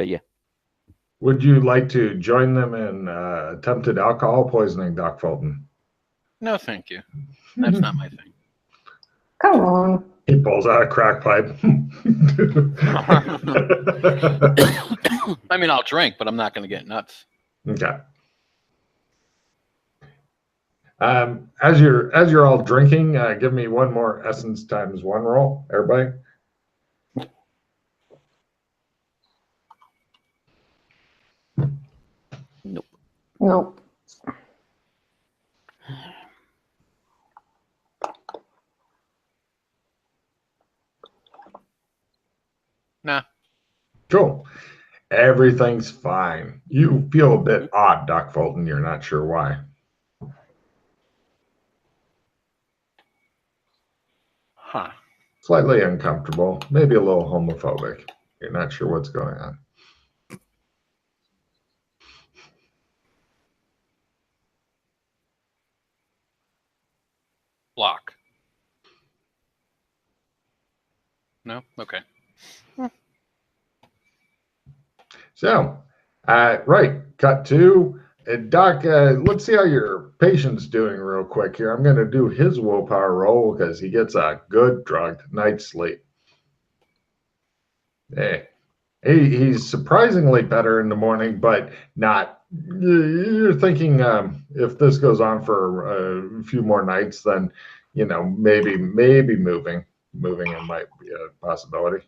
But yeah. Would you like to join them in attempted alcohol poisoning, Doc Fulton? No, thank you. That's not my thing. Come on. He pulls out a crack pipe. I mean, I'll drink, but I'm not going to get nuts. Okay. As you're all drinking, give me one more essence times one roll, everybody. Nope. Nope. Nah. Cool. Everything's fine. You feel a bit odd, Doc Fulton. You're not sure why. Huh. Slightly uncomfortable, maybe a little homophobic. You're not sure what's going on. Block. No? Okay. So, right, cut to Doc. Let's see how your patient's doing real quick here. I'm going to do his willpower roll because he gets a good drugged night's sleep. Hey, he's surprisingly better in the morning, but not. You're thinking if this goes on for a few more nights, then maybe moving it might be a possibility.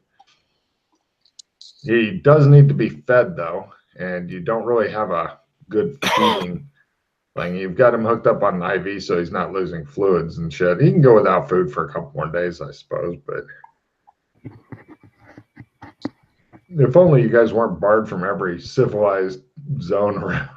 He does need to be fed though, and you don't really have a good feeding thing. You've got him hooked up on an IV, so he's not losing fluids and shit. He can go without food for a couple more days, I suppose, but if only you guys weren't barred from every civilized zone around.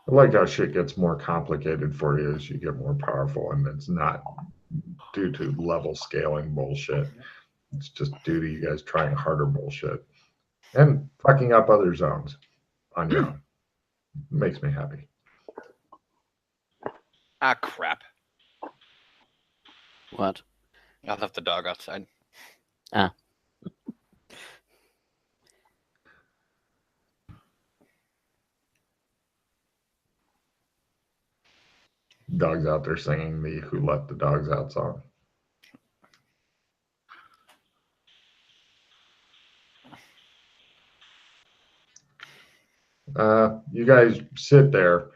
I like how shit gets more complicated for you as you get more powerful, and it's not due to level scaling bullshit. It's just due to you guys trying harder bullshit and fucking up other zones on your own. It makes me happy. Ah, crap. What? I left the dog outside. Ah. Dog's out there singing the "Who Let the Dogs Out" song. You guys sit there,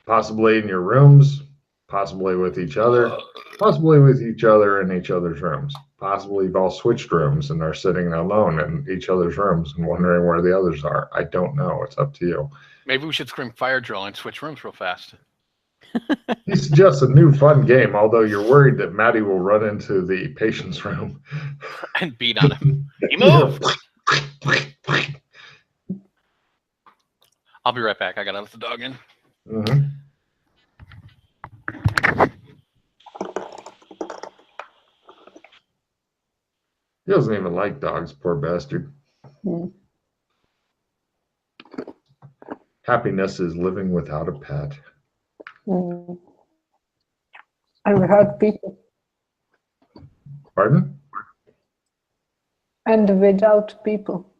possibly in your rooms, possibly with each other, possibly with each other in each other's rooms. Possibly you've all switched rooms and are sitting alone in each other's rooms and wondering where the others are. I don't know. It's up to you. Maybe we should scream fire drill and switch rooms real fast. He suggests a new fun game, although you're worried that Maddie will run into the patient's room and beat on him. He moved! I'll be right back. I gotta let the dog in. Mm-hmm. He doesn't even like dogs, poor bastard. Mm. Happiness is living without a pet. Mm. And without people. Pardon? And without people.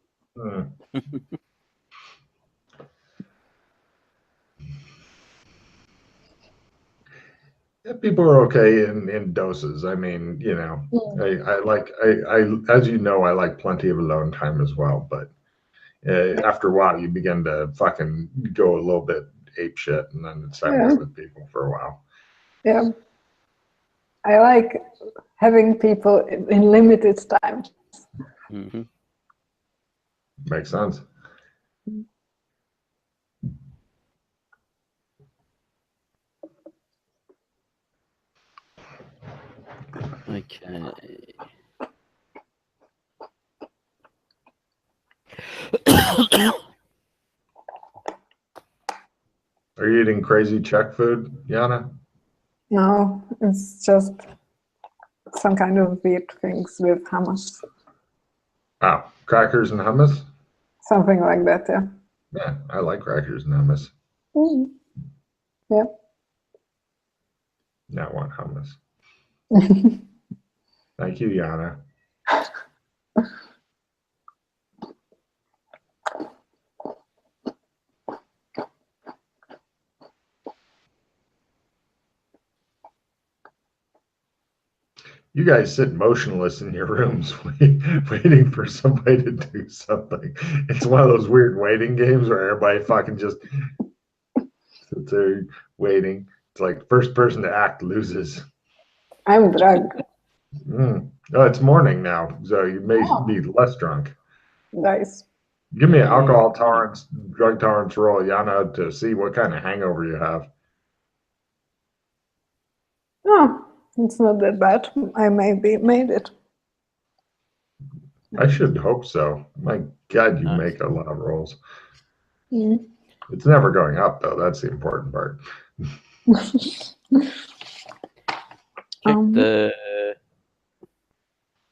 Yeah, people are okay in doses. I mean, I as you know, I like plenty of alone time as well. But after a while, you begin to fucking go a little bit ape shit, and then it's time to with people for a while. Yeah. I like having people in limited time. Mm-hmm. Makes sense. Okay. Are you eating crazy Czech food, Yana? No, it's just some kind of weird things with hummus. Oh, crackers and hummus? Something like that, yeah. Yeah, I like crackers and hummus. Mm. Yeah. Now I want hummus. Thank you, Yana. You guys sit motionless in your rooms waiting for somebody to do something. It's one of those weird waiting games where everybody fucking just sits there waiting. It's like first person to act loses. I'm drunk. Oh, it's morning now, so you may be less drunk. Nice. Give me an alcohol tolerance, drug tolerance roll, Yana, to see what kind of hangover you have. Oh, it's not that bad. I maybe made it. I should hope so. My God, you Nice. make a lot of rolls. Mm. It's never going up, though. That's the important part.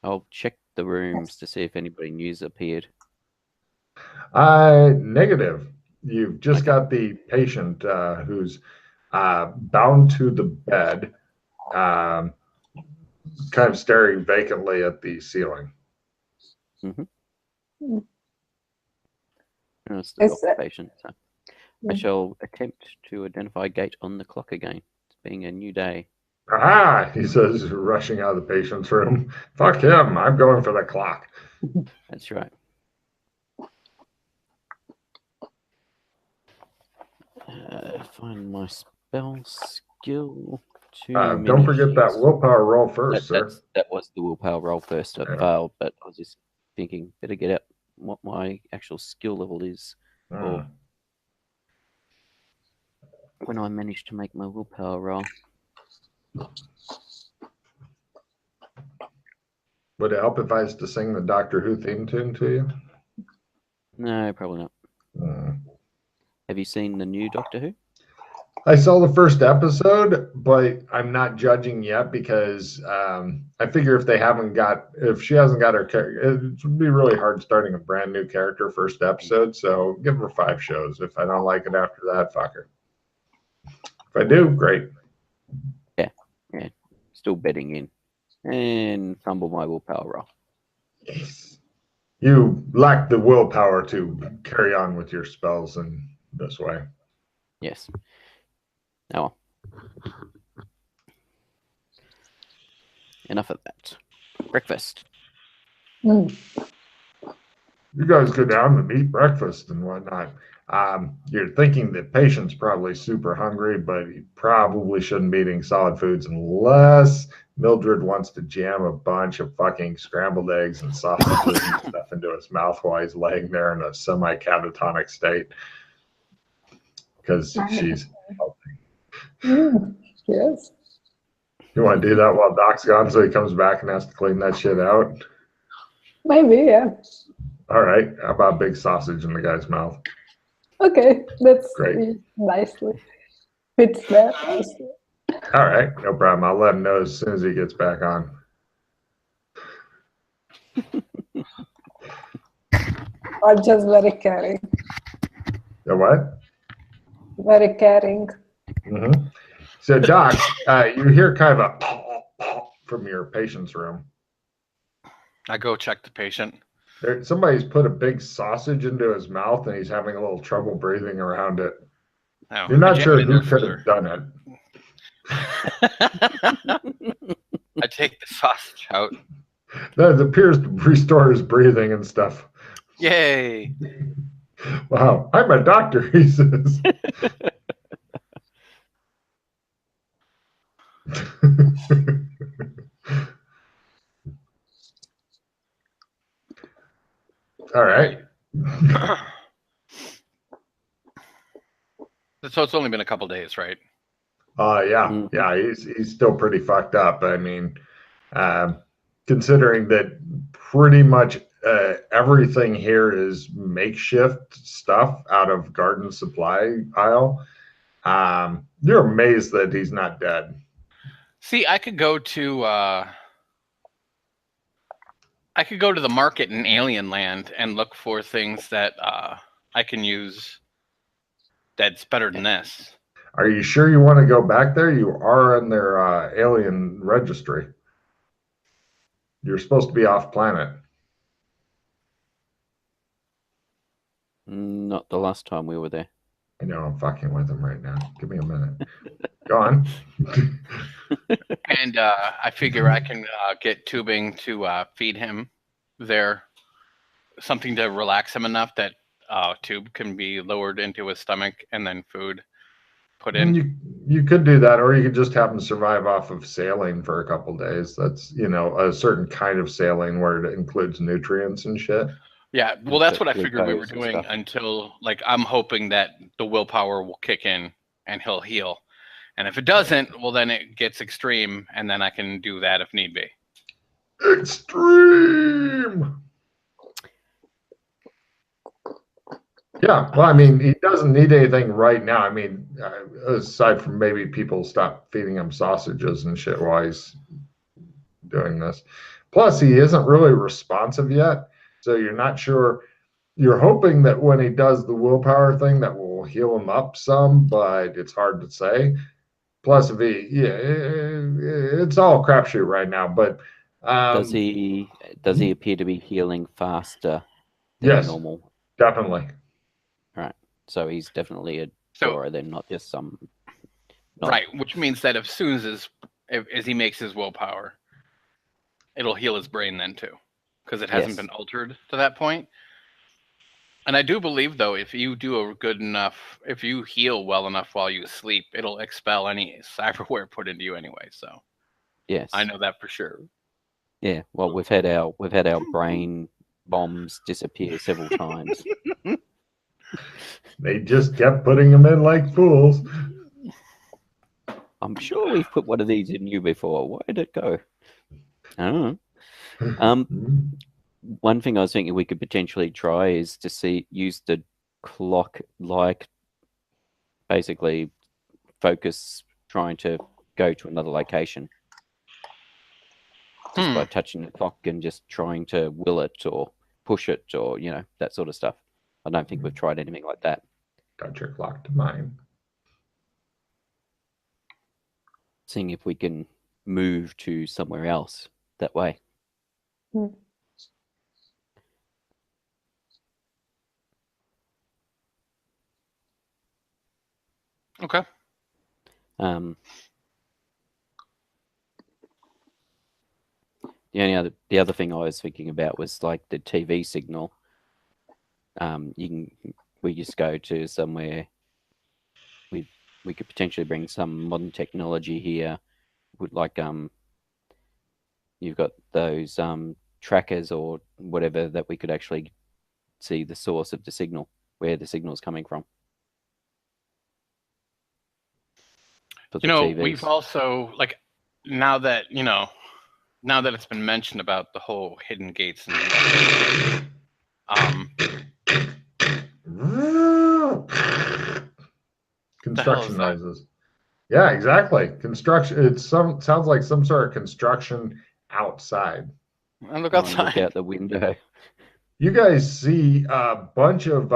I'll check the rooms to see if anybody new's appeared. Negative. You've just got the patient who's bound to the bed, kind of staring vacantly at the ceiling. Mm-hmm. It's the patient. So I shall attempt to identify gate on the clock again. It's being a new day. Ah, he says, rushing out of the patient's room. Fuck him. I'm going for the clock. That's right. Find my spell skill. Don't forget that willpower roll first, sir. That was the willpower roll first. I failed, but I was just thinking, better get out what my actual skill level is. Or when I managed to make my willpower roll. Would it help if I was to sing the Doctor Who theme tune to you? No, probably not. Have you seen the new Doctor Who? I saw the first episode, but I'm not judging yet because I figure if she hasn't got her character, it would be really hard starting a brand new character first episode. So give her 5 shows. If I don't like it after that, fuck her. If I do, great. Yeah. Still betting in. And fumble my willpower roll. Yes. You lack the willpower to carry on with your spells in this way. Yes. Oh well. Enough of that. Breakfast. You guys go down and eat breakfast and whatnot. You're thinking the patient's probably super hungry, but he probably shouldn't be eating solid foods unless Mildred wants to jam a bunch of fucking scrambled eggs and sausages and stuff into his mouth while he's laying there in a semi-catatonic state. Because she's healthy. Yes. You want to do that while Doc's gone so he comes back and has to clean that shit out? Maybe, yeah. All right. How about big sausage in the guy's mouth? Okay, that's great. Nicely. Fits there nicely. All right. No problem. I'll let him know as soon as he gets back on. I'm just very caring. The what? Very caring. Mm-hmm. So, Doc, you hear kind of a pop from your patient's room. I go check the patient. Somebody's put a big sausage into his mouth and he's having a little trouble breathing around it. Oh, You're not sure who could have done it. I take the sausage out. That appears to restore his breathing and stuff. Yay. Wow, I'm a doctor, he says. All right. So it's only been a couple days, right? Yeah, he's still pretty fucked up. I mean, considering that pretty much everything here is makeshift stuff out of garden supply aisle, you're amazed that he's not dead. See, I could go to I could go to the market in Alien Land and look for things that I can use that's better than this. Are you sure you want to go back there? You are in their alien registry. You're supposed to be off planet. Not the last time we were there. I know I'm fucking with him right now. Give me a minute. Go on. And I figure I can get tubing to feed him there, something to relax him enough that tube can be lowered into his stomach and then food put in. You could do that, or you could just have him survive off of saline for a couple days. That's, you know, a certain kind of saline where it includes nutrients and shit. Yeah, well, that's what I figured we were doing until, like, I'm hoping that the willpower will kick in and he'll heal. And if it doesn't, well, then it gets extreme, and then I can do that if need be. Extreme! Yeah, well, I mean, he doesn't need anything right now. I mean, aside from maybe people stop feeding him sausages and shit while he's doing this. Plus, he isn't really responsive yet, so you're not sure. You're hoping that when he does the willpower thing, that will heal him up some, but it's hard to say. Plus, if he, yeah, it's all crapshoot right now. But does he appear to be healing faster than normal? Definitely. Right. So he's definitely a Dora, then, not just some. Right, which means that as soon as he makes his willpower, it'll heal his brain then too, because it hasn't been altered to that point. And I do believe, though, if you do if you heal well enough while you sleep, it'll expel any cyberware put into you anyway. So, yes, I know that for sure. Yeah, well, we've had our brain bombs disappear several times. They just kept putting them in like fools. I'm sure we've put one of these in you before. Where did it go? I don't know. One thing I was thinking we could potentially try is to use the clock, like, basically focus trying to go to another location. Just by touching the clock and just trying to will it or push it or, you know, that sort of stuff. I don't think we've tried anything like that. Got your clock to mine. Seeing if we can move to somewhere else that way. Okay. The other thing I was thinking about was like the TV signal. We just go to somewhere. We could potentially bring some modern technology here. Would like you've got those trackers or whatever that we could actually see the source of the signal, where the signal is coming from. You know, we've also, like, now that it's been mentioned about the whole hidden gates and construction noises. Yeah, exactly. Construction. Sounds like some sort of construction outside. And look outside. Look out the window. You guys see a bunch of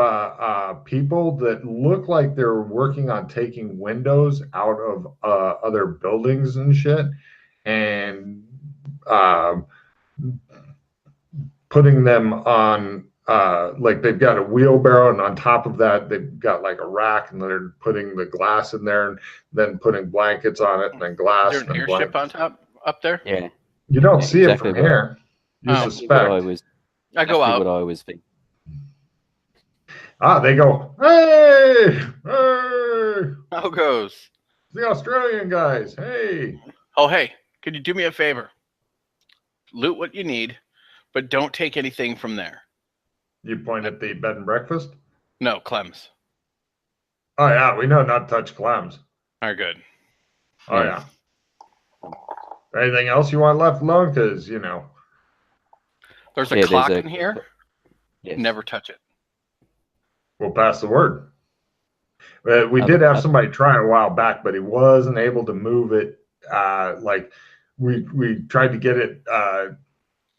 people that look like they're working on taking windows out of other buildings and shit, and putting them on, like, they've got a wheelbarrow, and on top of that they've got like a rack, and they're putting the glass in there, and then putting blankets on it, and then glass. Is there an airship on top up there? Yeah. You don't see it from here. You suspect. I go out. What I always think. They go, hey, hey. How goes? The Australian guys, hey. Oh, hey, could you do me a favor? Loot what you need, but don't take anything from there. You point at the bed and breakfast? No, Clem's. Oh, yeah, we know not to touch Clem's. All right, good. Oh, yeah. Anything else you want left alone? Because, you know. There's a clock in here. Yes. Never touch it. We'll pass the word. We did have somebody try a while back, but he wasn't able to move it. Like, we tried to get it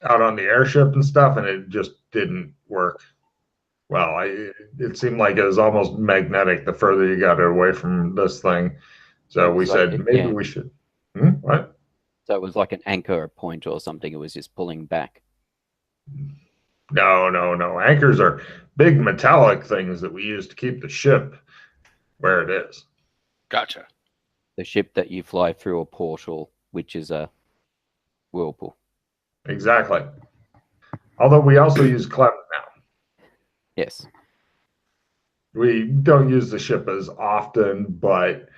out on the airship and stuff, and it just didn't work well. It seemed like it was almost magnetic the further you got away from this thing. So we said maybe we should. What? So it was like an anchor point or something. It was just pulling back. No. Anchors are big metallic things that we use to keep the ship where it is. Gotcha. The ship that you fly through a portal, which is a whirlpool. Exactly. Although we also use clems now. Yes. We don't use the ship as often, but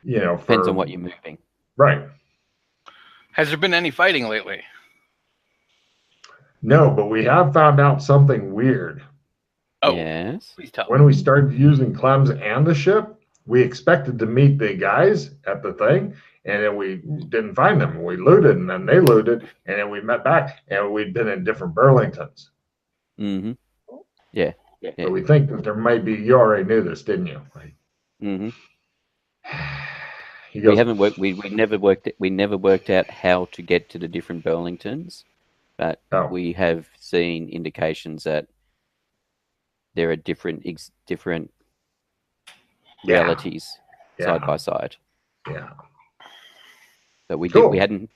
depends on what you're moving. Right. Has there been any fighting lately? No, but we have found out something weird. Oh, yes. Please tell. When we started using clems and the ship, we expected to meet the guys at the thing, and then we didn't find them. We looted, and then they looted, and then we met back, and we'd been in different Burlingtons. Mm-hmm. Yeah. So we think that there might be. You already knew this, didn't you? Mm-hmm. He goes, we haven't worked. We never worked. We never worked out how to get to the different Burlingtons, but we have seen indications that there are different realities side by side. Yeah. But we hadn't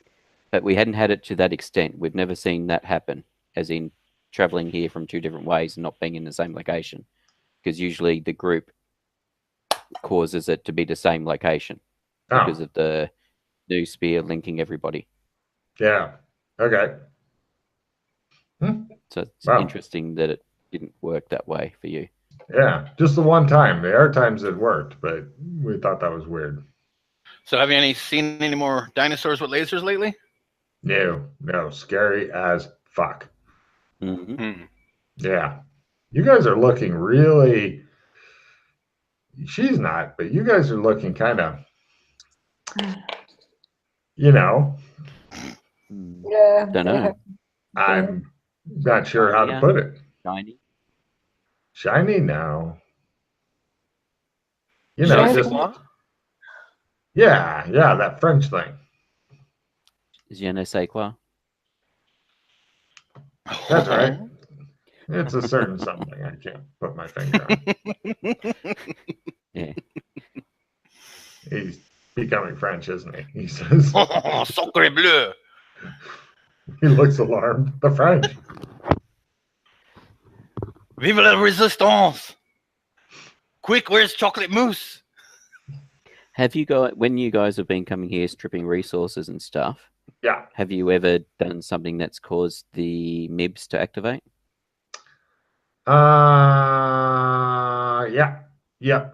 had it to that extent. We've never seen that happen, as in traveling here from two different ways and not being in the same location, because usually the group causes it to be the same location because of the new spear linking everybody. Yeah. Okay. So it's interesting that it didn't work that way for you. Yeah, just the one time. The other times it worked, but we thought that was weird. So have you seen any more dinosaurs with lasers lately? No. Scary as fuck. Mm-hmm. Yeah. You guys are looking really... She's not, but you guys are looking kind of... Yeah. Don't know. I'm not sure how to put it. Shiny? Shiny now. Just... Yeah, that French thing. Je ne sais quoi. That's right. It's a certain something. I can't put my finger on. Yeah. He's becoming French, isn't he? He says, Sacre bleu. He looks alarmed. The French. Vive la resistance. Quick, where's chocolate mousse? Have you got, when you guys have been coming here stripping resources and stuff, have you ever done something that's caused the MIBs to activate?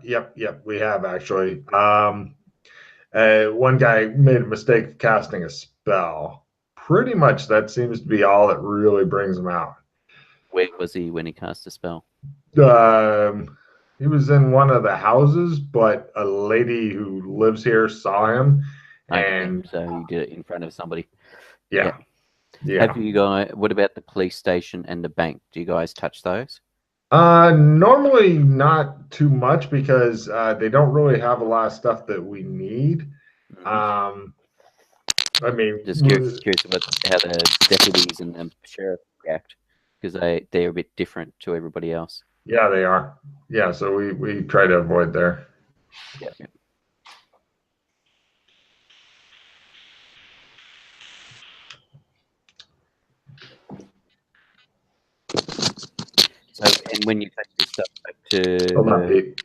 Yep. We have actually. One guy made a mistake of casting a spell. Pretty much that seems to be all that really brings him out. Where was he when he cast a spell? He was in one of the houses, but a lady who lives here saw him, and so he did it in front of somebody. Yeah. Have you guys? What about the police station and the bank? Do you guys touch those? Normally not too much because they don't really have a lot of stuff that we need. I mean, just curious about how the deputies and the sheriff react, because they're a bit different to everybody else. Yeah, they are. Yeah, so we try to avoid there. Yeah. So, and when you take this stuff back to... Hold on, Pete.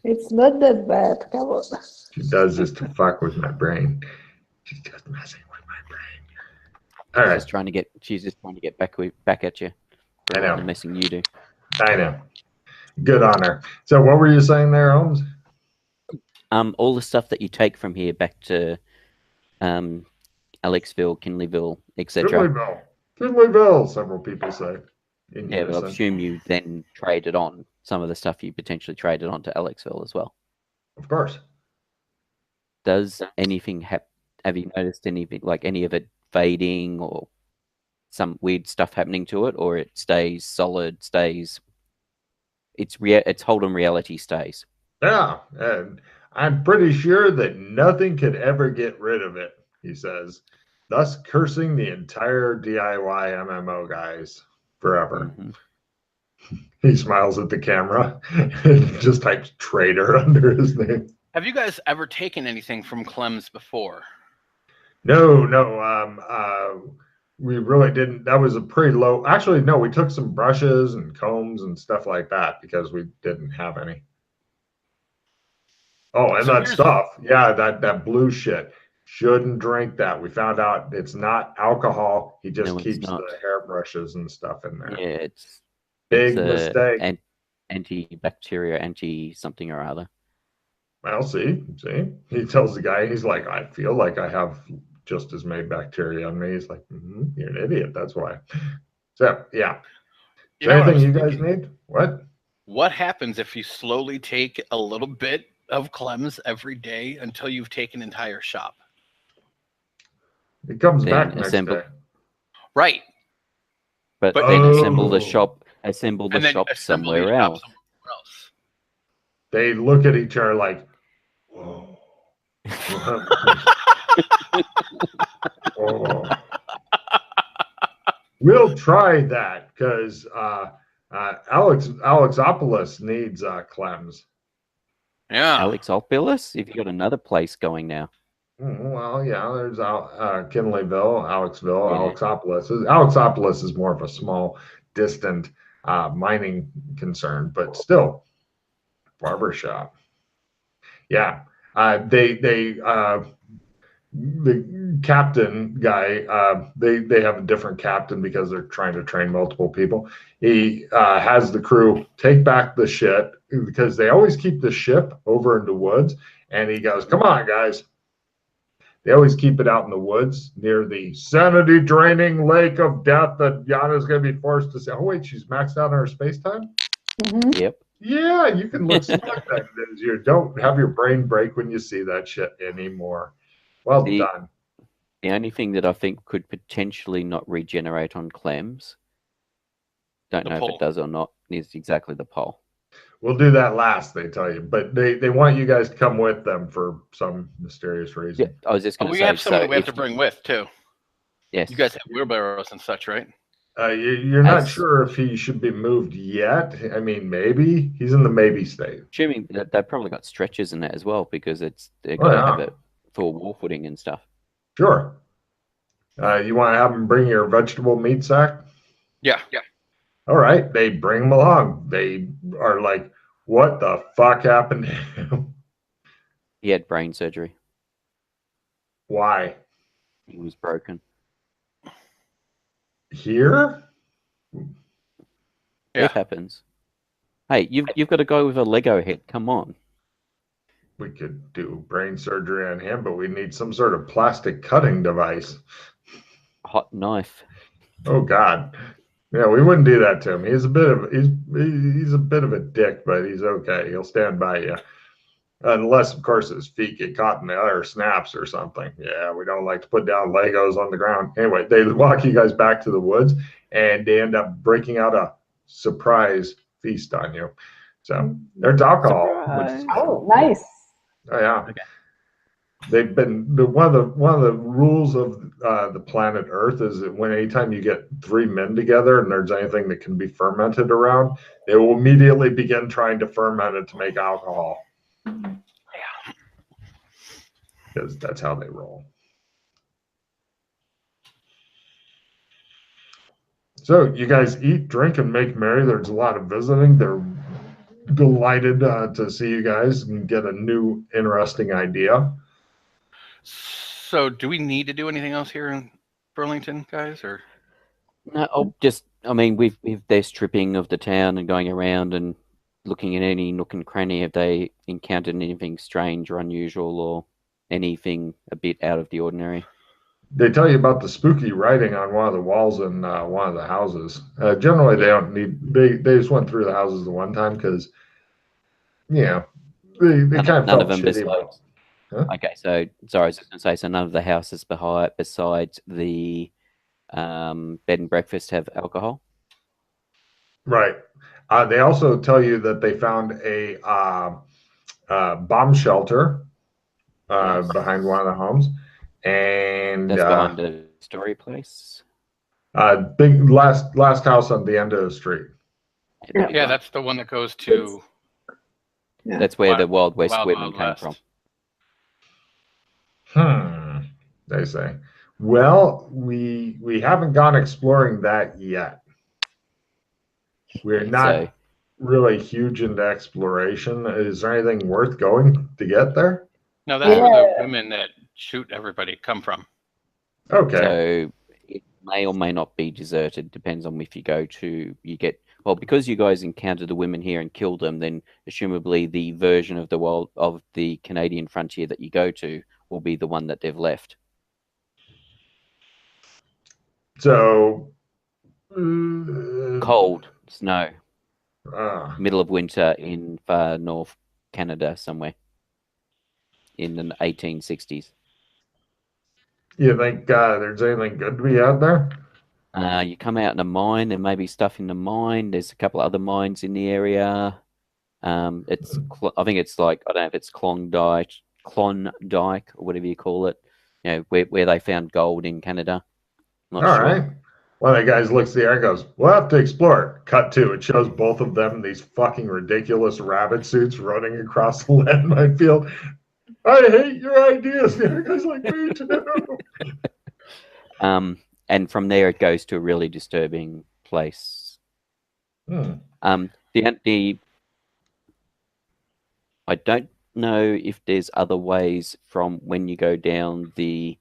It's not that bad. Come on. She does this to fuck with my brain. She's just messing with my brain. All right. She's just trying to get back at you. I know. The messing you do. I know. Good on her. So what were you saying there, Holmes? All the stuff that you take from here back to Alexville, Kinleyville, etc. Kinleyville, several people say. Yeah, but I assume you then traded on some of the stuff you potentially traded on to Alexville as well. Of course. Does anything have you noticed anything, like any of it fading or some weird stuff happening to it, or it stays solid, its Holden reality stays? Yeah, and I'm pretty sure that nothing could ever get rid of it, he says, thus cursing the entire DIY MMO guys forever. Mhm. He smiles at the camera and just types traitor under his name. Have you guys ever taken anything from Clem's before? No, we really didn't. That was a pretty low. Actually, no, we took some brushes and combs and stuff like that because we didn't have any. Oh, and So that here's- stuff. Yeah, that blue shit. Shouldn't drink that. We found out it's not alcohol. He just No, it's keeps not. the hairbrushes and stuff in there. Yeah, it's Big a mistake. Antibacteria, anti something or other. Well, see, he tells the guy, he's like, I feel like I have just as many bacteria on me. He's like, you're an idiot. That's why. So, yeah. Is there anything you guys need? What? What happens if you slowly take a little bit of Clem's every day until you've taken an entire shop? It comes Then back next assemble- day. Right. But But- then assemble the Oh. shop And then somewhere assemble your shop else. somewhere else. They look at each other like, whoa. Whoa. We'll try that because Alexopolis needs Clems. Yeah. Alexopolis? If you got another place going now. Well, yeah, there's Kinleyville, Alexville, Yeah. Alexopolis. Alexopolis is more of a small, distant mining concern, but still, barbershop. Yeah, the captain guy, they have a different captain because they're trying to train multiple people. He has the crew take back the shit because they always keep the ship over in the woods, and he goes, "Come on, guys." They always keep it out in the woods near the sanity-draining lake of death that Yana's going to be forced to say, oh, wait, she's maxed out on her space time? Mhm. Yep. Yeah, you can look smart then. You don't have your brain break when you see that shit anymore. Well done. The only thing that I think could potentially not regenerate on Clems, don't know if it does or not, is exactly the pole. We'll do that last, they tell you. But they want you guys to come with them for some mysterious reason. Yeah, I was just going to we say. have someone so that we have to if bring with, too. Yes. You guys have wheelbarrows and such, right? You're not sure if he should be moved yet. I mean, maybe. He's in the maybe state. Assuming that they've probably got stretchers in that as well because they're going to have it for wall footing and stuff. Sure. You want to have them bring your vegetable meat sack? Yeah. All right. They bring him along. They are like, what the fuck happened to him? He had brain surgery. Why? He was broken. Here? Yeah. It happens. Hey, you've got to go with a Lego head. Come on. We could do brain surgery on him, but we need some sort of plastic cutting device. Hot knife. Oh God. Yeah, we wouldn't do that to him. He's a bit of a dick, but he's okay. He'll stand by you. Unless, of course, his feet get caught in the other snaps or something. Yeah, we don't like to put down Legos on the ground. Anyway, they walk you guys back to the woods, and they end up breaking out a surprise feast on you. So there's alcohol. Oh, nice. Oh yeah. Okay. They've been one of the rules of the planet Earth is that anytime you get 3 men together and there's anything that can be fermented around, they will immediately begin trying to ferment it to make alcohol. Yeah. Because that's how they roll. So you guys eat, drink, and make merry. There's a lot of visiting. They're delighted to see you guys and get a new, interesting idea. So, do we need to do anything else here in Burlington, guys? Or No, we've their stripping of the town and going around and looking at any nook and cranny. Have they encountered anything strange or unusual or anything a bit out of the ordinary? They tell you about the spooky writing on one of the walls in one of the houses. Generally, they don't need. They just went through the houses the one time because, they kind of none felt of them shitty. besides. Huh? Okay, so sorry, I was just going to say, so none of the houses besides the bed and breakfast have alcohol. Right. They also tell you that they found a bomb shelter Yes. behind one of the homes, and That's behind the story place. big last house on the end of the street. Yeah, that's the one that goes to. That's where the Wild West women came West. from. They say. Well, we haven't gone exploring that yet. We're not really huge into exploration. Is there anything worth going to get there? No, that's where the women that shoot everybody come from. Okay. So it may or may not be deserted. Depends on if you go to, because you guys encountered the women here and killed them, then assumably the version of the Canadian frontier that you go to will be the one that they've left. So cold, snow, middle of winter in far north Canada somewhere in the 1860s. You think there's anything good to be out there? You come out in a mine, there may be stuff in the mine. There's a couple of other mines in the area. I think it's like, I don't know if it's Klondike or whatever you call it. You know, where they found gold in Canada. Not All sure. right. One of the guys looks at the air and goes, "We'll have to explore it." Cut to it shows both of them in these fucking ridiculous rabbit suits running across the landmine field. I hate your ideas. The other guy's like, me too. And from there it goes to a really disturbing place. I don't know if there's other ways from when you go down the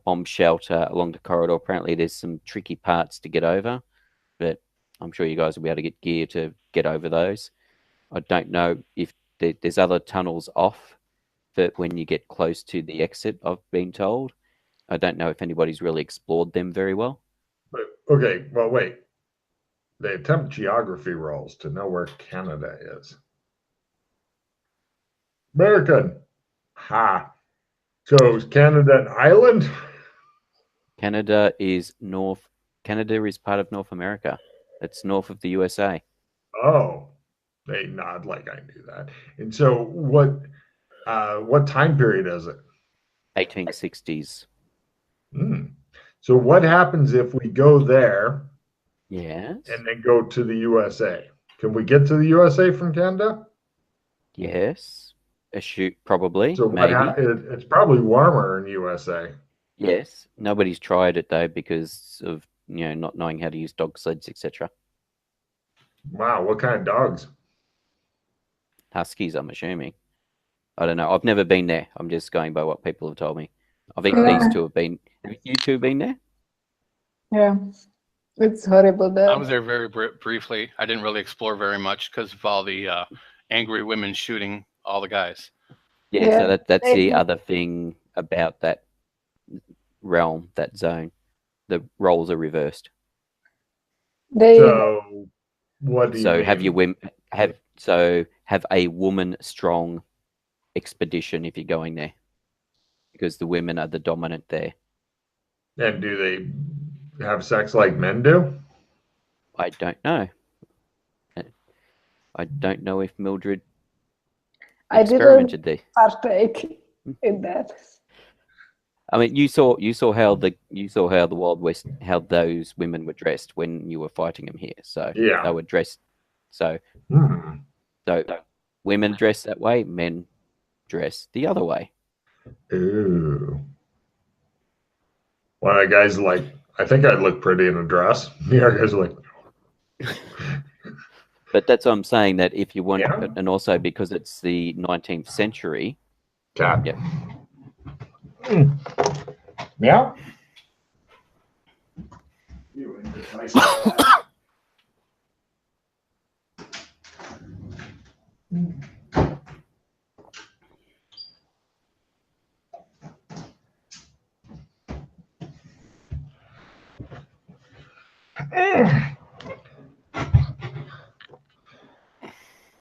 bomb shelter along the corridor. Apparently there's some tricky parts to get over, but I'm sure you guys will be able to get gear to get over those. I don't know if there's other tunnels off that when you get close to the exit, I've been told. I don't know if anybody's really explored them very well. But, okay, well, wait. They attempt geography rolls to know where Canada is. American. Ha. So is Canada an island? Canada is part of North America. It's north of the USA. Oh, they nod like I knew that. And so what time period is it? 1860s. So what happens if we go there? Yes. And then go to the USA? Can we get to the USA from Canada? Yes. Probably. So maybe. It's probably warmer in USA. Yes. Nobody's tried it though because of not knowing how to use dog sleds, etc. Wow, what kind of dogs? Huskies, I'm assuming. I don't know. I've never been there. I'm just going by what people have told me. I think these two have been. Have you two been there? Yeah, it's horrible there. I was there very briefly. I didn't really explore very much because of all the angry women shooting all the guys. Yeah, so that's the other thing about that realm, that zone. The roles are reversed. So what do you mean? Have a woman strong expedition if you're going there, because the women are the dominant there. And do they have sex like men do? I don't know. I don't know if Mildred experimented there. I didn't partake in that. I mean, you saw how the Wild West, how those women were dressed when you were fighting them here. So yeah, they were dressed. So women dress that way, men dress the other way. Ooh. One of the guys like, I think I'd look pretty in a dress. The other guys are like. But that's what I'm saying, that if you want, and also because it's the 19th century. Cat. Yeah. Meow.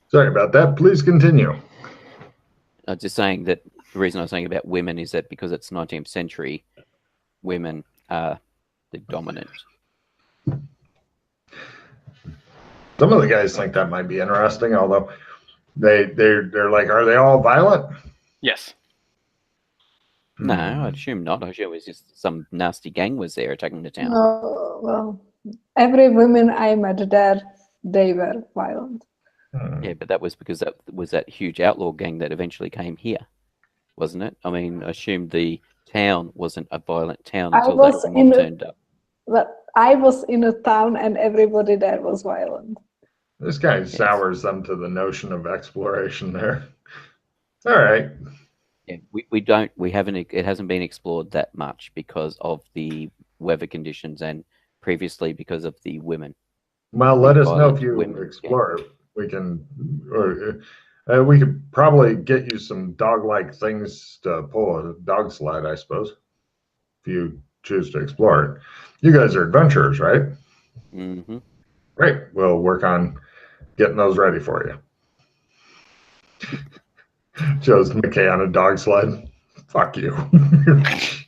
Sorry about that. Please continue. I was just saying that the reason I was saying about women is that because it's 19th century, women are the dominant. Some of the guys think that might be interesting, although They're like, are they all violent? Yes. No, I'd assume not. I assume it was just some nasty gang was there attacking the town. No, well, every woman I met there, they were violent. Yeah, but that was because that was that huge outlaw gang that eventually came here, wasn't it? I mean, I assumed the town wasn't a violent town until that mob turned up. But I was in a town and everybody there was violent. This guy sours them to the notion of exploration there. All right. Yeah, it hasn't been explored that much because of the weather conditions and previously because of the women. Well, let us know if you explore it. We can, or we could probably get you some dog-like things to pull a dog sled, I suppose, if you choose to explore it. You guys are adventurers, right? Mm-hmm. Great. We'll work on getting those ready for you. Joe's McKay on a dog sled. Fuck you. As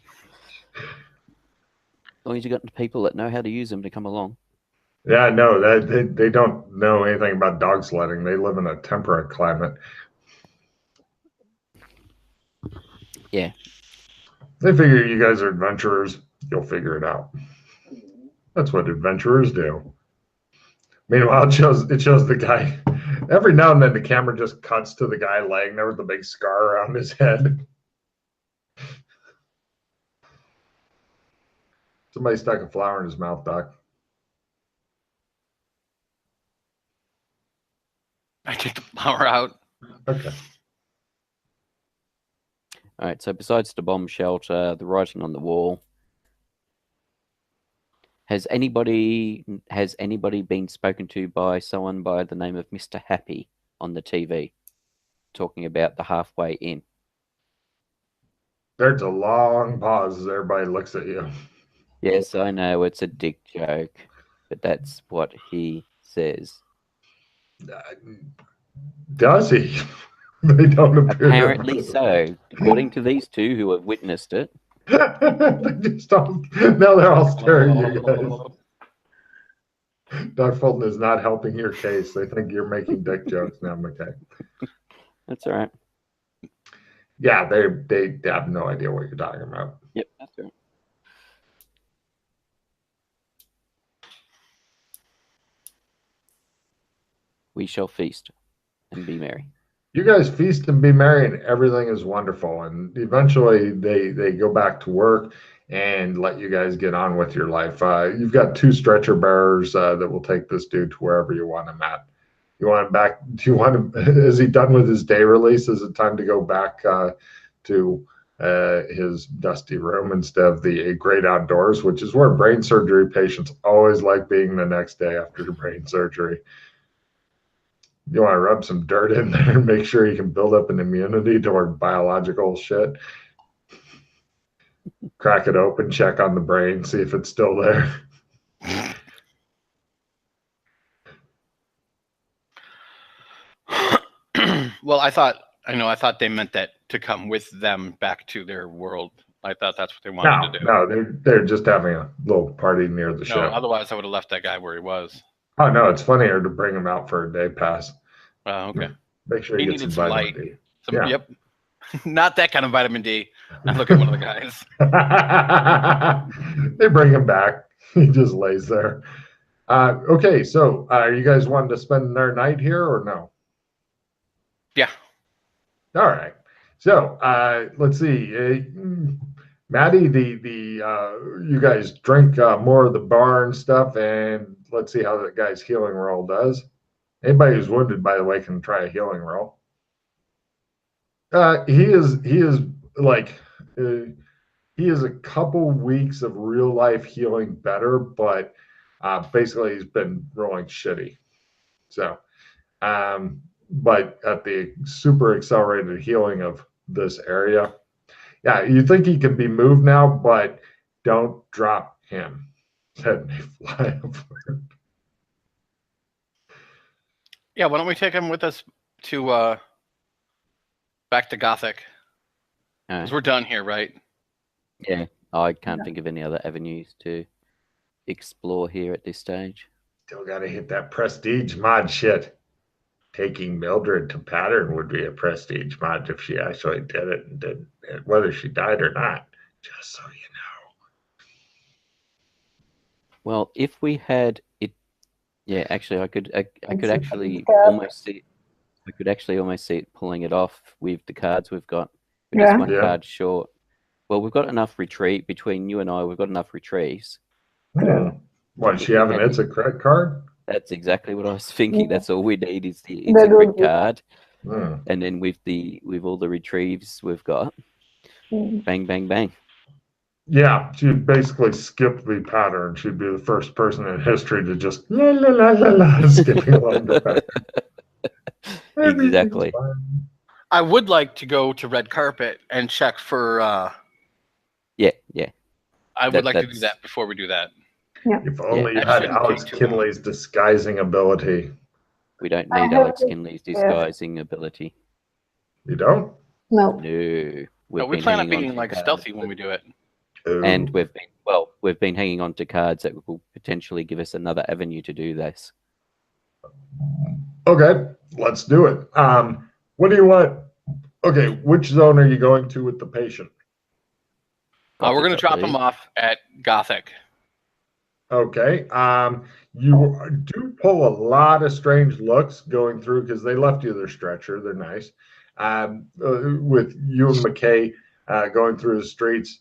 long as you got people that know how to use them to come along. Yeah, no, they don't know anything about dog sledding. They live in a temperate climate. Yeah. They figure you guys are adventurers. You'll figure it out. That's what adventurers do. Meanwhile, it shows the guy. Every now and then, the camera just cuts to the guy laying there with a big scar around his head. Somebody stuck a flower in his mouth, Doc. I take the flower out. Okay. All right. So besides the bomb shelter, the writing on the wall, has anybody been spoken to by someone by the name of Mr. Happy on the TV, talking about the halfway in? There's a long pause as everybody looks at you. Yes, I know it's a dick joke, but that's what he says. Does he? They don't appear. Apparently so, according to these two who have witnessed it. They just don't. Now they're all staring at you guys. Doc Fulton is not helping your case. They think you're making dick jokes now, McKay. That's all right. Yeah, they have no idea what you're talking about. Yep, that's all right. We shall feast and be merry. You guys feast and be merry, and everything is wonderful. And eventually, they go back to work and let you guys get on with your life. You've got 2 stretcher bearers that will take this dude to wherever you want him at. You want him back? Do you want him? Is he done with his day release? Is it time to go back to his dusty room instead of the great outdoors, which is where brain surgery patients always like being the next day after brain surgery? You want to rub some dirt in there and make sure you can build up an immunity toward biological shit. Crack it open, check on the brain, see if it's still there. Well, I thought they meant that to come with them back to their world. I thought that's what they wanted to do. No, they're just having a little party near the ship. Otherwise I would have left that guy where he was. Oh no, it's funnier to bring him out for a day pass. Oh, okay. Make sure he gets some vitamin D. Yep. Not that kind of vitamin D. I look at one of the guys. They bring him back. He just lays there. Okay, so are you guys wanting to spend their night here or no? Yeah. All right. So let's see. Maddie, you guys drink more of the bar and stuff, and let's see how that guy's healing roll does. Anybody who's wounded, by the way, can try a healing roll. He is a couple weeks of real life healing better, but basically he's been rolling shitty. So, but at the super accelerated healing of this area, yeah, you think he can be moved now, but don't drop him. That may fly apart. Yeah, why don't we take him with us to back to Gothic? Because we're done here, right? Yeah, I can't think of any other avenues to explore here at this stage. Still got to hit that prestige mod shit. taking Mildred to pattern would be a prestige mod if she actually did it and did it, whether she died or not. Just so you Well, if we had it, yeah, actually, I could It's actually a almost see. I could actually almost see it pulling it off with the cards we've got. We're just Yeah. one Yeah. card short. Well, we've got enough retreat between you and I. We've got enough retrieves. know. What, does she have an It's a Crit card? That's exactly what I was thinking. Yeah. That's all we need is the That It's a would Crit be- card, Hmm. and then with all the retrieves we've got, Mm. bang, bang, bang. Yeah, she'd basically skip the pattern. She'd be the first person in history to just la la la la la skipping along the pattern. Everything's Exactly. fine. I would like to go to red carpet and check for. Yeah. I would like to do that's- that before we do that. If only you that had shouldn't Alex take too long. Kinley's disguising ability. We don't I need have Alex to- Kinley's yeah. disguising ability. You don't? No. No. But we been plan on hanging being to like cards stealthy when that- we do it. And Oh. we've been hanging on to cards that will potentially give us another avenue to do this. Okay, let's do it. What do you want? Okay, which zone are you going to with the patient? We're going to Gothic, I drop him believe. off at Gothic. Okay. You do pull a lot of strange looks going through because they left you their stretcher. They're nice. With you and McKay going through the streets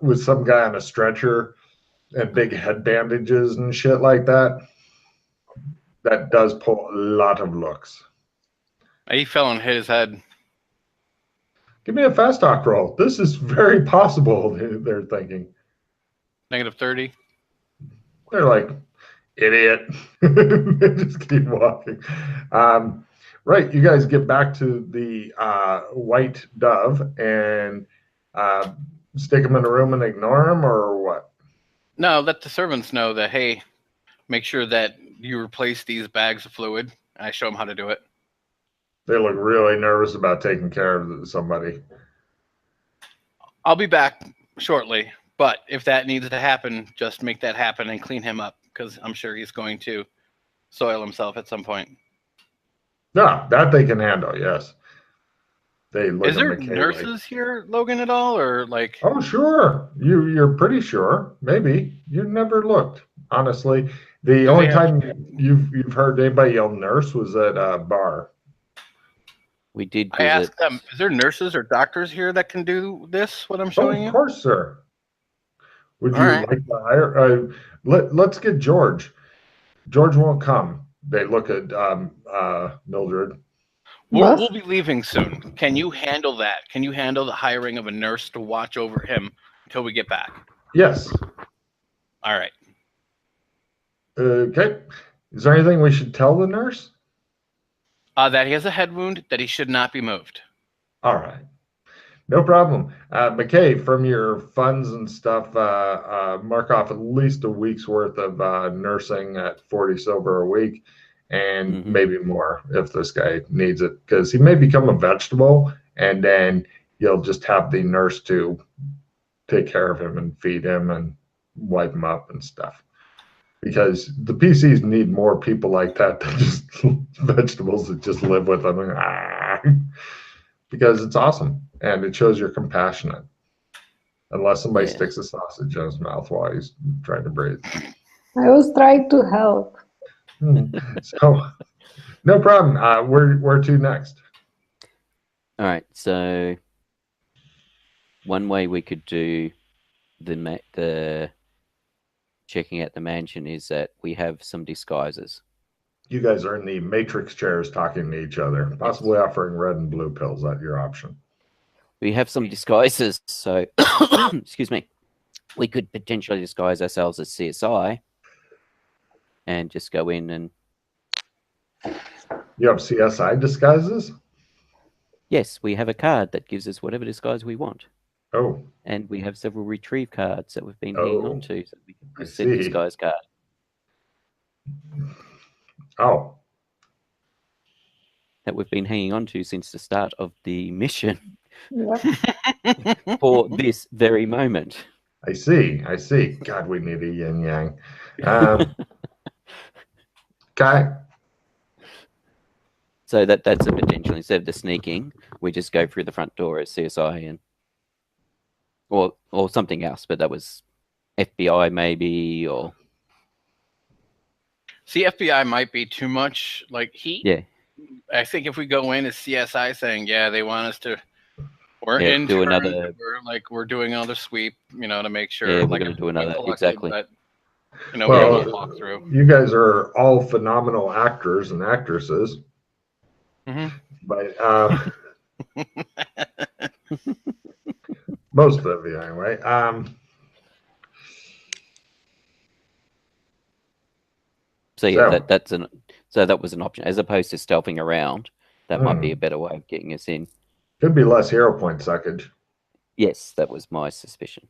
with some guy on a stretcher and big head bandages and shit like that. That does pull a lot of looks. He fell and hit his head. Give me a fast talk roll. This is very possible, they're thinking. -30. They're like, idiot. They just keep walking. Right, you guys get back to the White Dove and stick them in a room and ignore them, or what? No, let the servants know that, hey, make sure that you replace these bags of fluid. I show them how to do it. They look really nervous about taking care of somebody. I'll be back shortly, but if that needs to happen, just make that happen and clean him up, because I'm sure he's going to soil himself at some point. No, that they can handle, yes. They look Is at there McKay nurses like, here, Logan, at all, or like? oh, sure. You're pretty sure. Maybe. You never looked, honestly. The only time you've heard anybody yell nurse was at a bar. We did I visit. asked them, is there nurses or doctors here that can do this, what I'm Oh, showing of you? course, sir. Would you All right. like to hire? Let's get George. George won't come. They look at Mildred. We'll Boss? be leaving soon. Can you handle that? Can you handle the hiring of a nurse to watch over him until we get back? Yes. All right. Okay. Is there anything we should tell the nurse? That he has a head wound, that he should not be moved. All right. No problem. McKay, from your funds and stuff, mark off at least a week's worth of nursing at 40 silver a week, and maybe more if this guy needs it, because he may become a vegetable, and then you'll just have the nurse to take care of him and feed him and wipe him up and stuff. Because the PCs need more people like that than just vegetables that just live with them. Because it's awesome and it shows you're compassionate. Unless somebody sticks a sausage in his mouth while he's trying to breathe. I was trying to help. So, no problem. Where to next? All right. So, one way we could do the checking out the mansion is that we have some disguises. You guys are in the matrix chairs talking to each other, possibly offering red and blue pills at your option. We have some disguises, so excuse me. We could potentially disguise ourselves as CSI and just go in and. You have CSI disguises? Yes, we have a card that gives us whatever disguise we want. Oh. And we have several retrieve cards that we've been hanging on to, so we can I use the see. disguise card. Oh. That we've been hanging on to since the start of the mission Yep. for this very moment. I see. God, we need a yin yang. Okay. So that's a potential. Instead of the sneaking, we just go through the front door as CSI and or something else. But that was FBI maybe, or See, FBI might be too much like heat. yeah, I think if we go in as CSI saying, yeah, they want us to, we're Yeah, in do turn, another- we're doing another sweep, you know, to make sure. Yeah, we're like, gonna do everything another- collected, exactly. But, you know, Well, we don't walk through. you guys are all phenomenal actors and actresses, but most of you anyway. So yeah, So- that was an option as opposed to stealthing around. That might be a better way of getting us in. Could be less hero point suckage. Yes, that was my suspicion.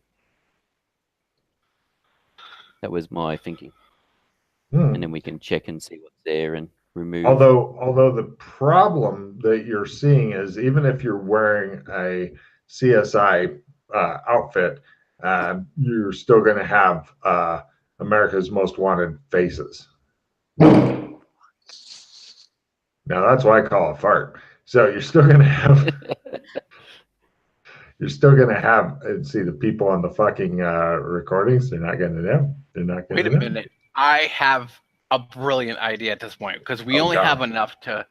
That was my thinking. And then we can check and see what's there and remove. Although the problem that you're seeing is even if you're wearing a CSI outfit, you're still going to have America's Most Wanted faces. Now that's why I call it fart. So you're still going to have. You're still going to have, and see the people on the fucking recordings. They're not going to know. They're not going to know. Wait a minute. I have a brilliant idea at this point because we only have enough to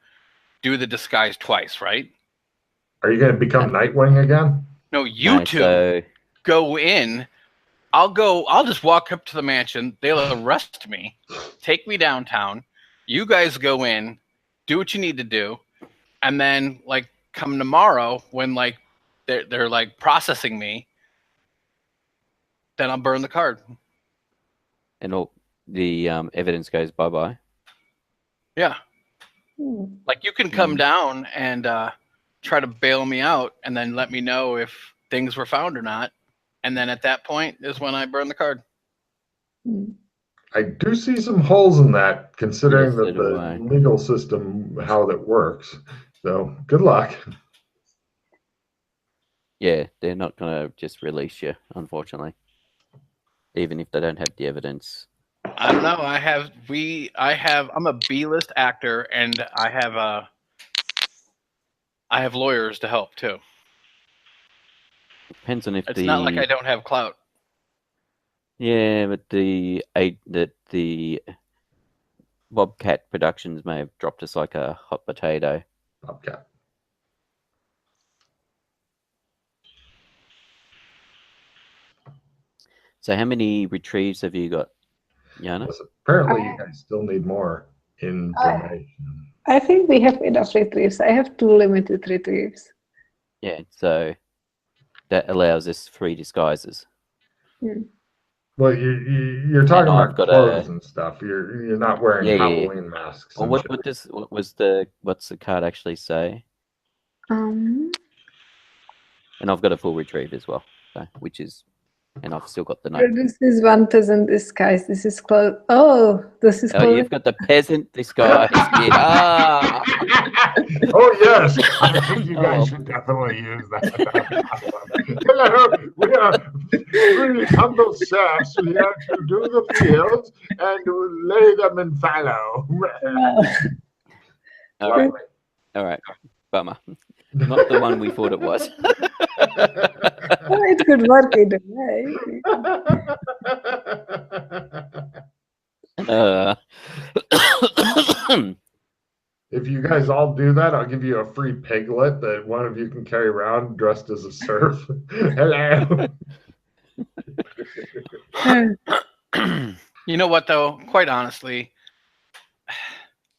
do the disguise twice, right? Are you going to become Nightwing again? No, you two go in. I'll just walk up to the mansion. They'll arrest me, take me downtown. You guys go in, do what you need to do, and then like come tomorrow when like they're like processing me, then I'll burn the card. And all the evidence goes bye-bye. Yeah. Like you can come down and try to bail me out and then let me know if things were found or not. And then at that point is when I burn the card. I do see some holes in that, considering Yes, that so do the I. legal system, how that works. So good luck. Yeah, they're not going to just release you, unfortunately. Even if they don't have the evidence. I don't know. I'm a B-list actor and I have lawyers to help too. Depends on if It's not like I don't have clout. Yeah, but the Bobcat Productions may have dropped us like a hot potato. Bobcat. So how many retrieves have you got, Yana? Yes, apparently you guys still need more information. I think we have enough retrieves. I have 2 limited retrieves. Yeah, so that allows us 3 disguises. Well, you're talking about clothes and stuff. You're not wearing Halloween masks. Well, what's the card actually say? And I've got a full retrieve as well, so, which is, and I've still got the note. This is one peasant disguise. This is clothes. Oh, this is clothes. Oh, you've got the peasant disguise. Ah. Oh yes, I think you guys should definitely use that. Hello, we are 3 humble serfs here to do the fields and to lay them in fallow. All right. Bummer. Not the one we thought it was. Well, it could work either way. If you guys all do that, I'll give you a free piglet that one of you can carry around dressed as a serf. Hello. You know what though? Quite honestly,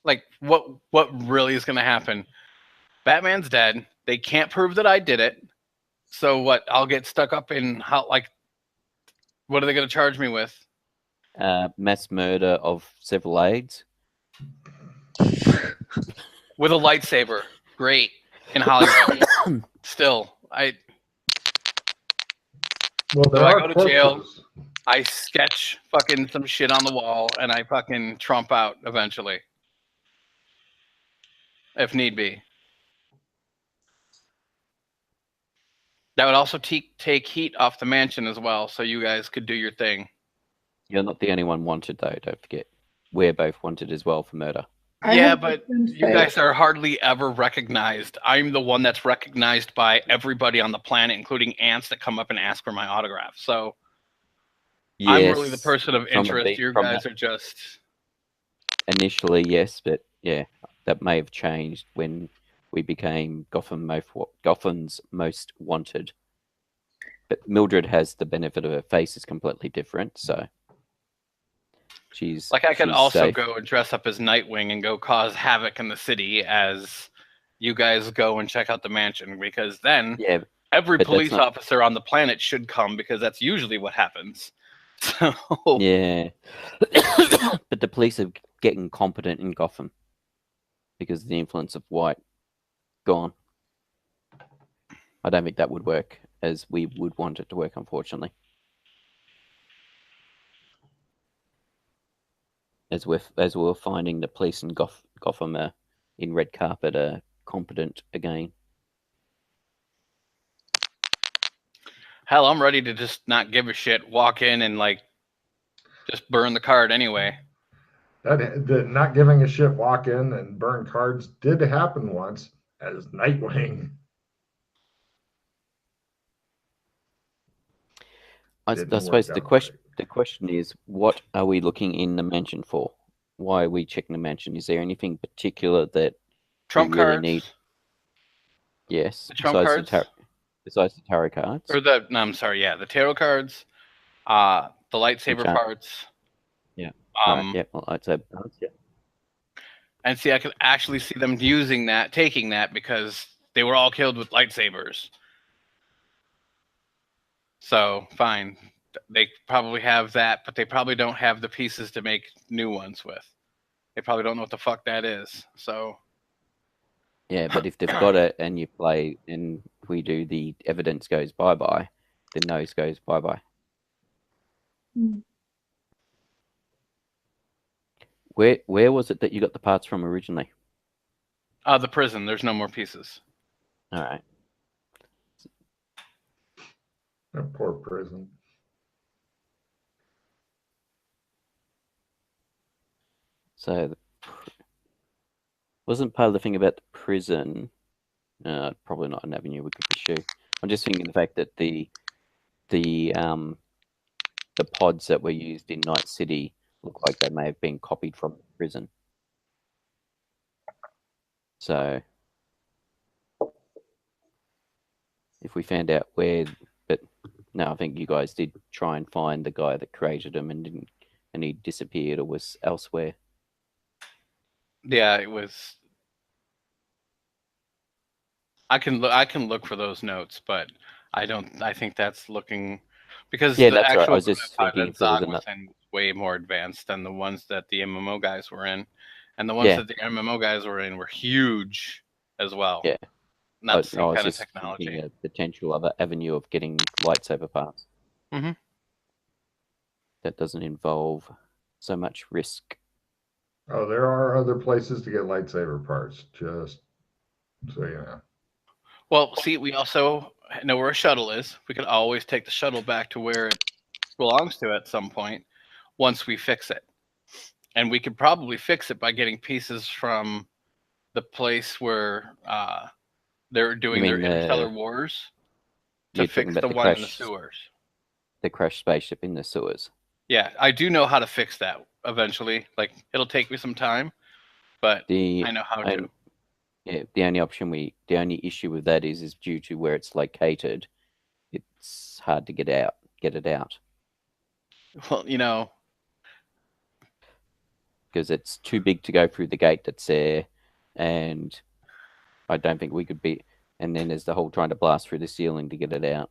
like what really is going to happen? Batman's dead. They can't prove that I did it. So what? I'll get stuck up in how? Like, what are they going to charge me with? Mass murder of several aides. With a lightsaber. Great. In Hollywood. Still, Well, so I go to jail. I sketch fucking some shit on the wall, and I fucking trump out eventually, if need be. That would also take heat off the mansion as well, so you guys could do your thing. You're not the only one wanted, though. Don't forget, we're both wanted as well for murder. Yeah, but you guys are hardly ever recognized. I'm the one that's recognized by everybody on the planet, including ants that come up and ask for my autograph. So yes, I'm really the person of interest. You guys are just... Initially, yes, but yeah, that may have changed when we became Gotham's most wanted. But Mildred has the benefit of her face is completely different, so she's like I could also safe. go and dress up as Nightwing and go cause havoc in the city as you guys go and check out the mansion, because then every police officer on the planet should come, because that's usually what happens. So yeah, but the police are getting competent in Gotham because of the influence of white gone. I don't think that would work as we would want it to work, unfortunately. As we're finding the police in Gotham in Red Carpet are competent again. Hell, I'm ready to just not give a shit, walk in and like just burn the card anyway. That not giving a shit, walk in and burn cards did happen once as Nightwing. I suppose the question is, what are we looking in the mansion for? Why are we checking the mansion? Is there anything particular that Trump we really cards need? Yes, the Trump cards, besides the tarot cards, or the the tarot cards, the lightsaber parts. Yeah. Lightsaber parts. Yeah. And see, I could actually see them taking that because they were all killed with lightsabers. So, fine. They probably have that, but they probably don't have the pieces to make new ones with. They probably don't know what the fuck that is. So, yeah, but if they've got it and you play and we do the evidence goes bye-bye, then those goes bye-bye. Where was it that you got the parts from originally? The prison. There's no more pieces. All right. That poor prison. So, wasn't part of the thing about the prison, probably not an avenue we could pursue. I'm just thinking the fact that the pods that were used in Night City look like they may have been copied from the prison. So, if we found out where, but no, I think you guys did try and find the guy that created them and he disappeared or was elsewhere. Yeah, it was. I can look for those notes, but I don't. I think that's looking because the that's actual right. I was just thinking if there was was way more advanced than the ones that the MMO guys were in, and the ones that the MMO guys were in were huge as well. Yeah, not the same kind of technology. A potential other avenue of getting lightsaber parts. Mm-hmm. That doesn't involve so much risk. Oh, there are other places to get lightsaber parts, just so you know. Well, see, we also know where a shuttle is. We could always take the shuttle back to where it belongs to at some point once we fix it. And we could probably fix it by getting pieces from the place where they're doing their interstellar wars to fix the one in the sewers. The crashed spaceship in the sewers. Yeah, I do know how to fix that eventually. Like, it'll take me some time, but I know how to. Yeah, the only issue with that is due to where it's located. It's hard to get it out. Well, you know, because it's too big to go through the gate that's there, and I don't think we could be. And then there's the whole trying to blast through the ceiling to get it out.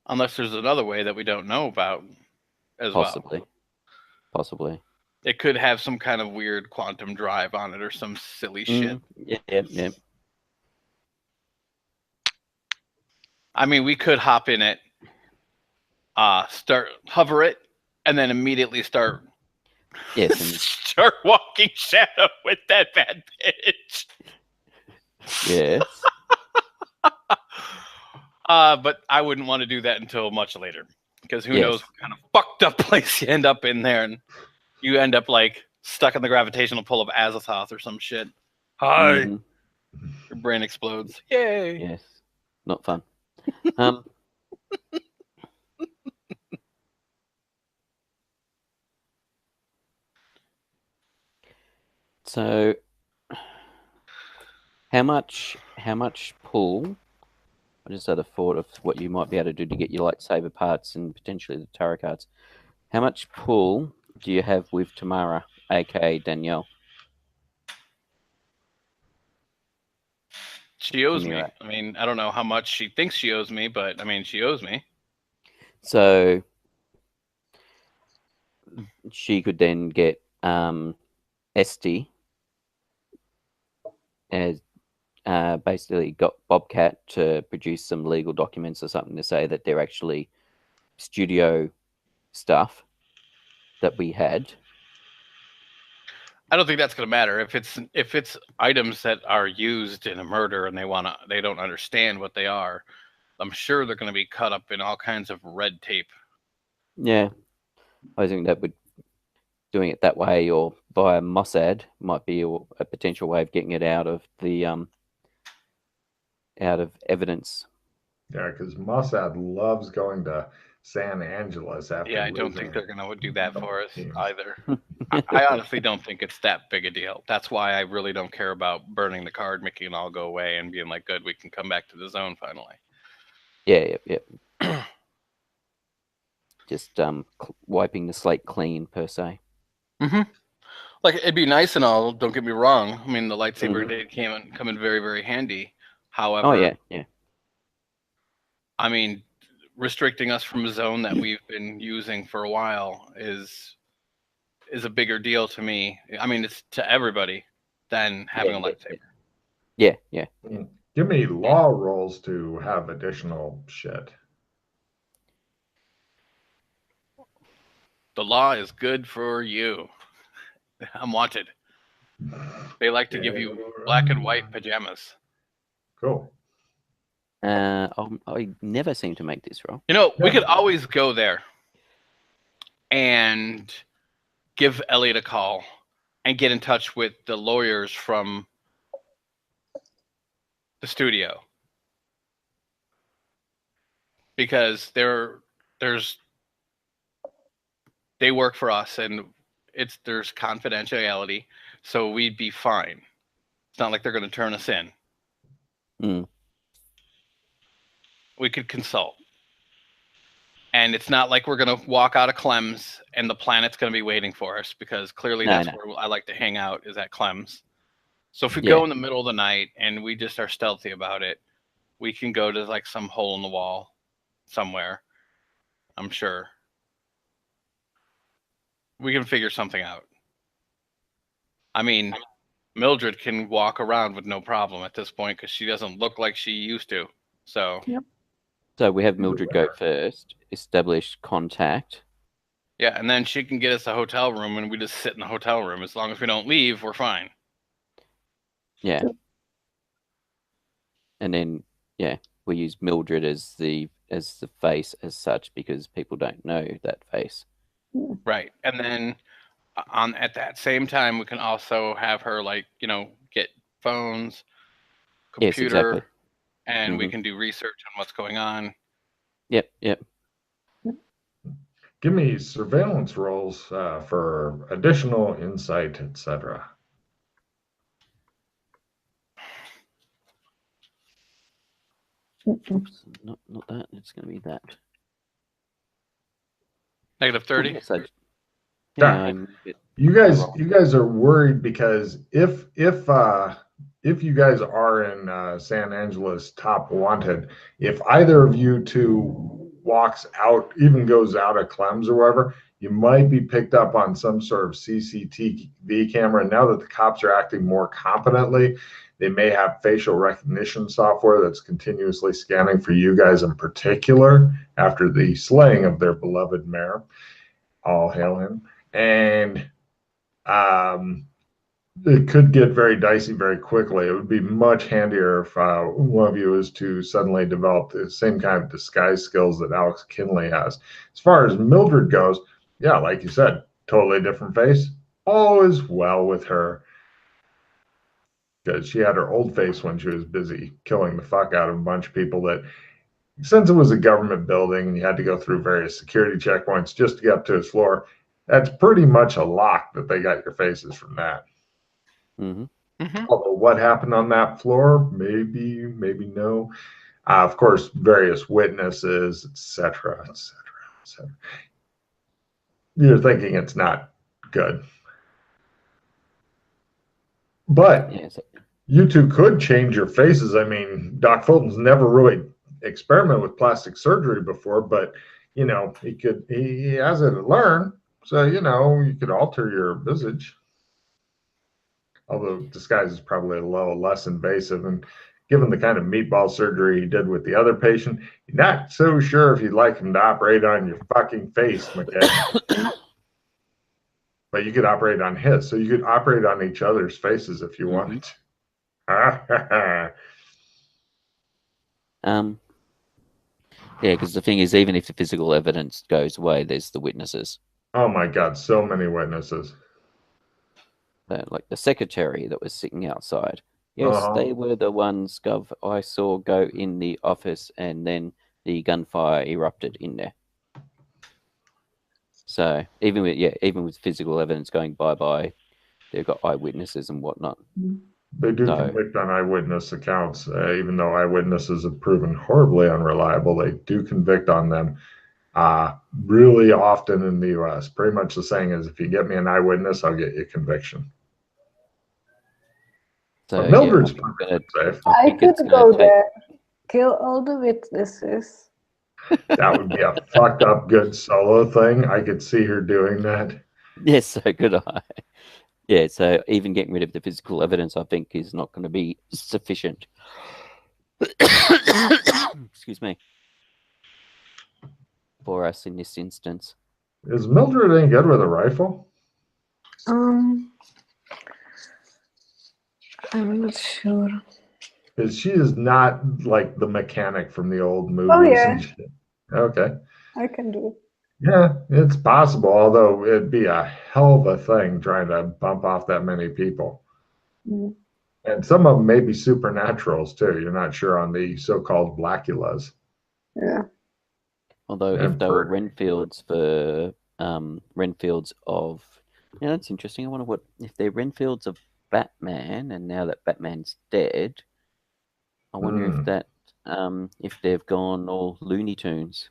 Unless there's another way that we don't know about as well. Possibly. It could have some kind of weird quantum drive on it or some silly shit. Yeah. I mean, we could hop in it, hover it, and then immediately start walking shadow with that bad bitch. Yes. But I wouldn't want to do that until much later. Because who knows what kind of fucked up place you end up in there, and you end up like stuck in the gravitational pull of Azathoth or some shit. Hi. Your brain explodes. Yay. Yes. Not fun. So how much pull? I just had a thought of what you might be able to do to get your lightsaber parts and potentially the tarot cards. How much pull do you have with Tamara, aka Danielle? She owes me. I mean, I don't know how much she thinks she owes me, but I mean, she owes me. So she could then get Esty as basically got Bobcat to produce some legal documents or something to say that they're actually studio stuff that we had. I don't think that's going to matter if it's items that are used in a murder and they don't understand what they are. I'm sure they're going to be cut up in all kinds of red tape. Yeah, I think that doing it that way or via Mossad might be a potential way of getting it out of the out of evidence. Yeah, because Mossad loves going to San Angeles after. Yeah, I don't think they're going to do that for us either. I honestly don't think it's that big a deal. That's why I really don't care about burning the card, making it all go away, and being like, good, we can come back to the zone finally. Yeah. Just wiping the slate clean, per se. Like, it'd be nice and all, don't get me wrong. I mean, the lightsaber did come in very, very handy. However, yeah. I mean, restricting us from a zone that we've been using for a while is a bigger deal to me. I mean, it's to everybody than having a lightsaber. Yeah. Give me law rolls to have additional shit. The law is good for you. I'm wanted. They like to give you black and white pajamas. Cool. I never seem to make this roll. You know, we could always go there and give Elliot a call and get in touch with the lawyers from the studio. Because they work for us and there's confidentiality, so we'd be fine. It's not like they're going to turn us in. We could consult. And it's not like we're going to walk out of Clem's and the planet's going to be waiting for us, because clearly that's where I like to hang out, is at Clem's. So if we go in the middle of the night and we just are stealthy about it, we can go to like some hole in the wall somewhere. I'm sure. We can figure something out. I mean, Mildred can walk around with no problem at this point because she doesn't look like she used to. So. Yep. So we have Mildred go first, establish contact. Yeah, and then she can get us a hotel room, and we just sit in the hotel room. As long as we don't leave, we're fine. Yeah. And then, we use Mildred as the face as such, because people don't know that face. Right. And then at that same time, we can also have her, like, get phones, computer. Yes, exactly. And we can do research on what's going on. Yep. Give me surveillance rolls for additional insight, etc. Oops, not that. It's going to be that. Negative 30. You guys are worried because if you guys are in San Angeles top wanted, if either of you two walks out, even goes out of Clem's or wherever, you might be picked up on some sort of CCTV camera. And now that the cops are acting more competently, they may have facial recognition software that's continuously scanning for you guys in particular after the slaying of their beloved mayor. All hail him. And it could get very dicey very quickly. It would be much handier if one of you is to suddenly develop the same kind of disguise skills that Alex Kinley has. As far as Mildred goes, yeah, like you said, totally different face. All is well with her. Because she had her old face when she was busy killing the fuck out of a bunch of people that, since it was a government building and you had to go through various security checkpoints just to get up to his floor, that's pretty much a lock that they got your faces from that. Mm-hmm. Mm-hmm. Although what happened on that floor, maybe, maybe no. Of course, various witnesses, etc., etc., etc. You're thinking it's not good. But Yeah, so, you two could change your faces. I mean, Doc Fulton's never really experimented with plastic surgery before, but you know, he has it to learn. So, you know, you could alter your visage. Although disguise is probably a little less invasive, and given the kind of meatball surgery he did with the other patient, you're not so sure if you'd like him to operate on your fucking face, McKay. But you could operate on his, so you could operate on each other's faces if you wanted. yeah, because the thing is, even if the physical evidence goes away, there's the witnesses. Oh my God, so many witnesses. Like the secretary that was sitting outside. Yes, they were the ones, Gov, I saw go in the office and then the gunfire erupted in there. So even with physical evidence going bye-bye, they've got eyewitnesses and whatnot. They do convict on eyewitness accounts, even though eyewitnesses have proven horribly unreliable. They do convict on them really often in the U.S. Pretty much the saying is, if you get me an eyewitness, I'll get you a conviction. So but Mildred's safe. I could go there, kill all the witnesses. That would be a fucked up good solo thing. I could see her doing that. Yes, so could I. Yeah, so even getting rid of the physical evidence, I think, is not going to be sufficient. Excuse me. For us in this instance. Is Mildred any good with a rifle? I'm not sure. Because she is not like the mechanic from the old movies. Oh, yeah. And shit. Okay. I can do it. Yeah, it's possible, although it'd be a hell of a thing trying to bump off that many people. Mm. And some of them may be supernaturals too. You're not sure on the so-called Blackulas. Yeah. Although if they were Renfields for Renfields of, yeah, that's interesting. I wonder what if they're Renfields of Batman, and now that Batman's dead, I wonder if that if they've gone all Looney Tunes.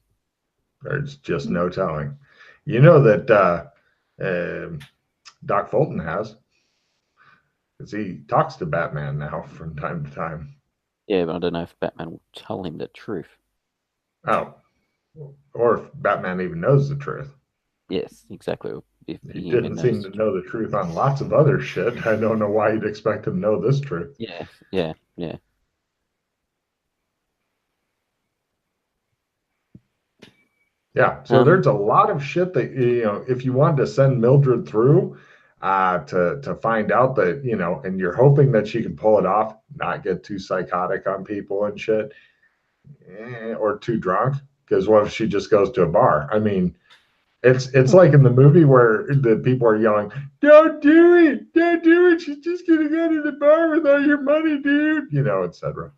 There's just no telling. You know that Doc Fulton has, because he talks to Batman now from time to time. Yeah, but I don't know if Batman will tell him the truth. Oh, or if Batman even knows the truth. Yes, exactly. If he didn't seem to know the truth on lots of other shit. I don't know why you'd expect him to know this truth. Yeah. Yeah, so there's a lot of shit that, you know, if you wanted to send Mildred through to find out that, you know, and you're hoping that she can pull it off, not get too psychotic on people and shit, or too drunk, because what if she just goes to a bar? I mean, it's like in the movie where the people are yelling, don't do it, she's just gonna go to the bar with all your money, dude, you know, etc.